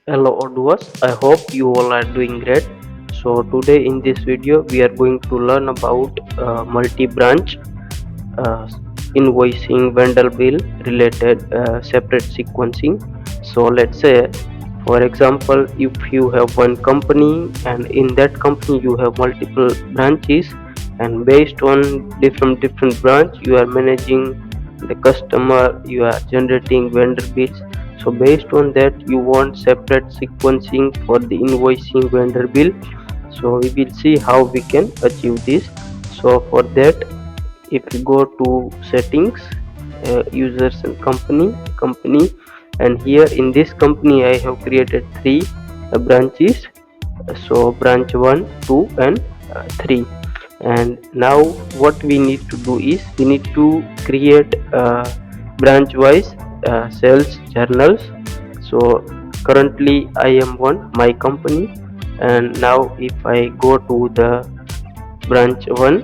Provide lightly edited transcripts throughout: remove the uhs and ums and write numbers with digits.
Hello Odooers, I hope you all are doing great. So today in this video we are going to learn about multi-branch uh, invoicing vendor bill related separate sequencing. So let's say for example, if you have one company and in that company you have multiple branches, and based on different branch you are managing the customer, you are generating vendor bills. So based on that you want separate sequencing for the invoicing vendor bill. So we will see how we can achieve this. So for that, if you go to settings, users and company, and here in this company I have created three branches. So branch 1, 2 and 3. And now what we need to do is we need to create branch wise sales journals. So currently I am on my company, and now if I go to the branch 1,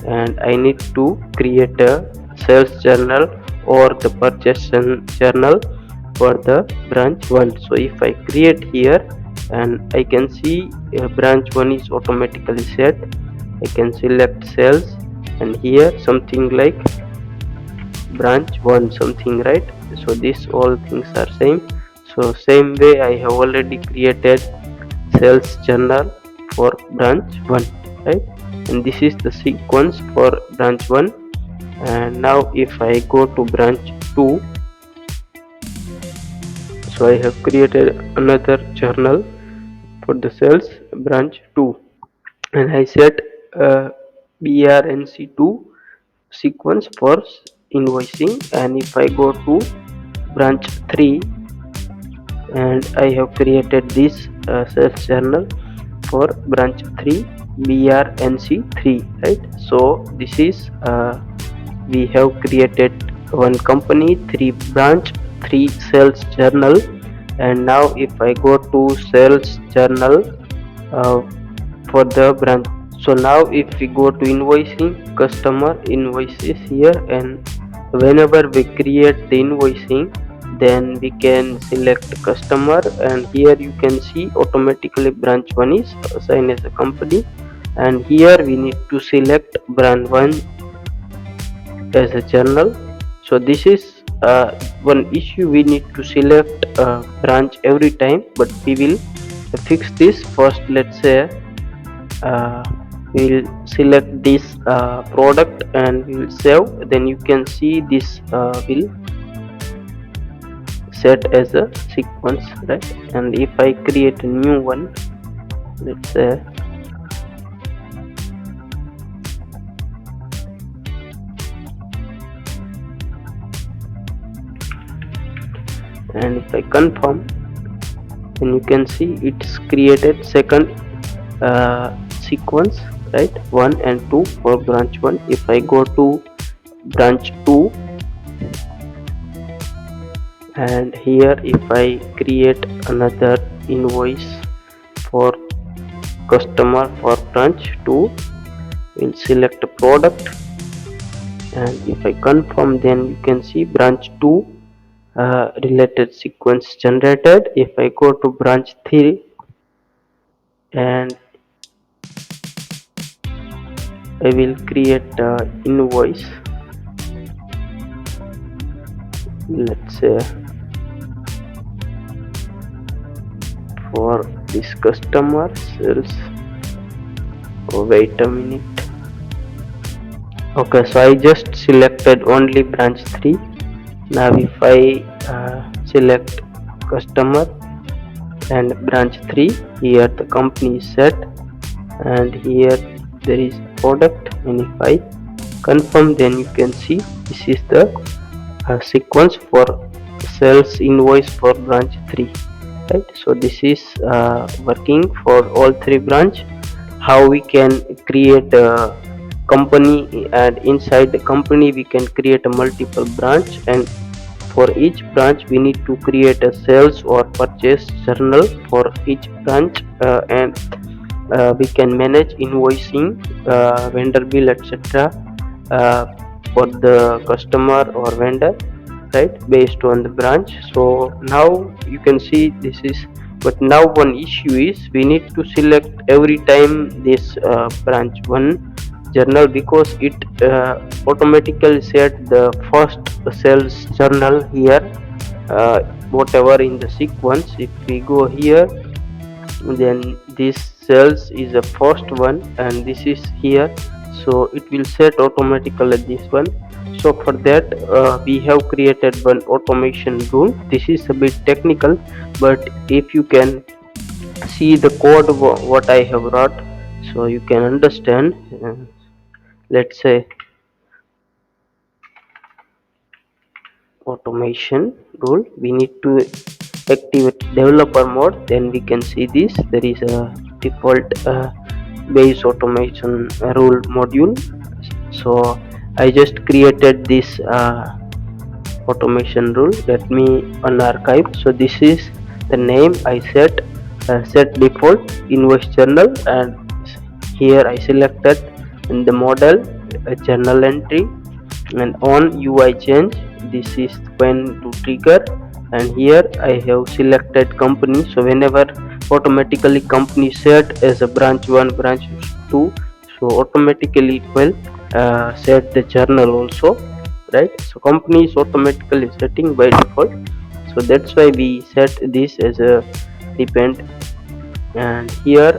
and I need to create a sales journal or the purchase journal for the branch 1. So if I create here, and I can see branch 1 is automatically set, I can select sales, and here something like branch 1 something, right? So this all things are same. So same way I have already created sales journal for branch 1, right? And this is the sequence for branch 1. And now if I go to branch 2, so I have created another journal for the sales branch 2, and I set BRNC2 sequence for invoicing. And if I go to branch 3, and I have created this sales journal for branch 3 BRNC3, right? So this is we have created one company, 3 branch, 3 sales journal. And now if I go to sales journal uh, for the branch, so now if we go to invoicing, customer invoices here, and whenever we create the invoicing, then we can select customer, and here you can see automatically branch 1 is assigned as a company, and here we need to select branch 1 as a journal. So this is one issue, we need to select branch every time, but we will fix this first. Let's say uh, we'll select this product and we will save, then you can see this will set as a sequence, right? And if I create a new one, let's say and if I confirm, then you can see it's created second sequence, right? 1 and 2 for branch 1. If I go to branch 2, and here if I create another invoice for customer for branch 2, we'll select a product, and if I confirm, then you can see branch 2 related sequence generated. If I go to branch 3, and I will create invoice, let's say for this customer sales. Oh, wait a minute. Okay, so I just selected only branch 3. Now if I select customer and branch 3, here the company is set, and here there is product, and if I confirm, then you can see this is the sequence for sales invoice for branch 3, right? So this is working for all 3 branch. How we can create a company, and inside the company we can create a multiple branch, and for each branch we need to create a sales or purchase journal for each branch, and we can manage invoicing, vendor bill, etc. For the customer or vendor, right, based on the branch. So now you can see this is. But now one issue is we need to select every time this branch 1 journal, because it automatically set the first sales journal here, whatever in the sequence. If we go here, then this cells is the first one and this is here, so it will set automatically this one. So for that we have created one automation rule. This is a bit technical, but if you can see the code what I have wrote, so you can understand. Let's say automation rule, we need to activate developer mode, then we can see this. There is a default base automation rule module. So I just created this automation rule. Let me unarchive. So this is the name I set default invoice journal, and here I selected in the model a journal entry, and on UI change this is when to trigger, and here I have selected company. So whenever automatically company set as a branch 1 branch 2, so automatically it will set the journal also, right? So company is automatically setting by default, so that's why we set this as a depend. And here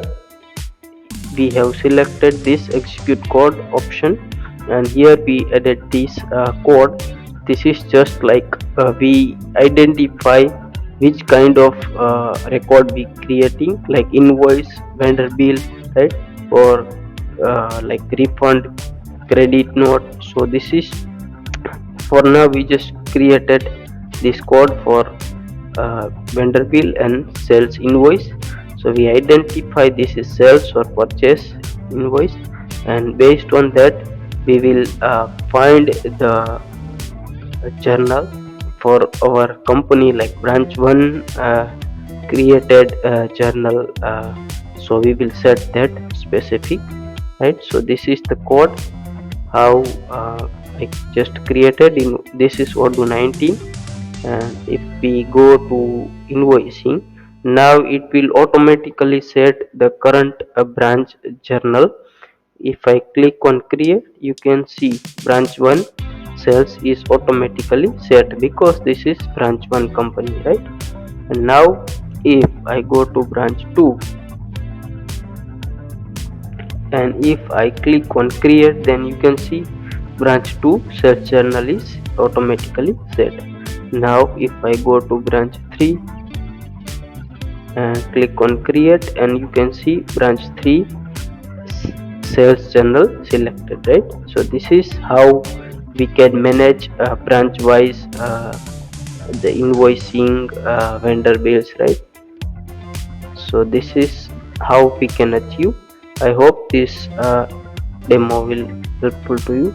we have selected this execute code option, and here we added this code. This is just like we identify which kind of record we creating, like invoice, vendor bill, right? Or like refund, credit note. So this is, for now we just created this code for vendor bill and sales invoice. So we identify this is sales or purchase invoice, and based on that we will find the journal for our company, like branch 1 created journal. So we will set that specific, right? So this is the code how I just created in this is Odoo 19. And if we go to invoicing, now it will automatically set the current branch journal. If I click on create, you can see branch 1 sales is automatically set because this is branch 1 company, right? And now if I go to branch 2 and if I click on create, then you can see branch 2 sales journal is automatically set. Now if I go to branch 3 and click on create, and you can see branch 3 sales journal selected, right? So this is how we can manage branch wise the invoicing, vendor bills, right? So this is how we can achieve. I hope this demo will helpful to you.